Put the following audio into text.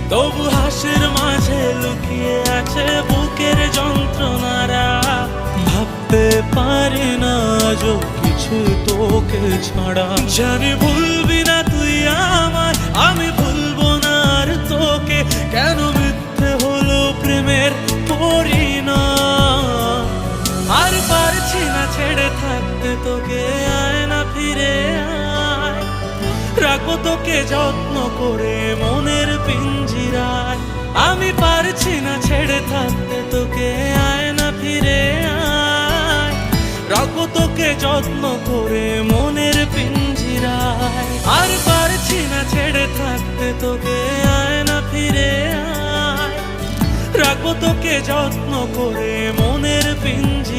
তবু হাসির মাঝে লুকিয়ে আছে বুকের যন্ত্রণারা। ভাবতে পারি না আজও কিছু তোকে ছাড়া। জানি ভুলবি না তুই আমায়, আমি ভুলবো না আর তোকে। কেন মিথ্যে হলো প্রেমের পরিণাম। আর পারছি না ছেড়ে থাকতে তোকে, আয় না ফিরে আয়। রাখবো তোকে যত্ন করে মনের পিঞ্জিরায়। আমি পারছি না ছেড়ে থাকতে তোকে, আয় না ফিরে আয়। রাখবো তোকে যত্ন করে মনের পিঞ্জিরায়। আর পারছি না ছেড়ে থাকতে তোকে, আয় না ফিরে আয়। রাখবো তোকে যত্ন করে মনের পিঞ্জিরায়।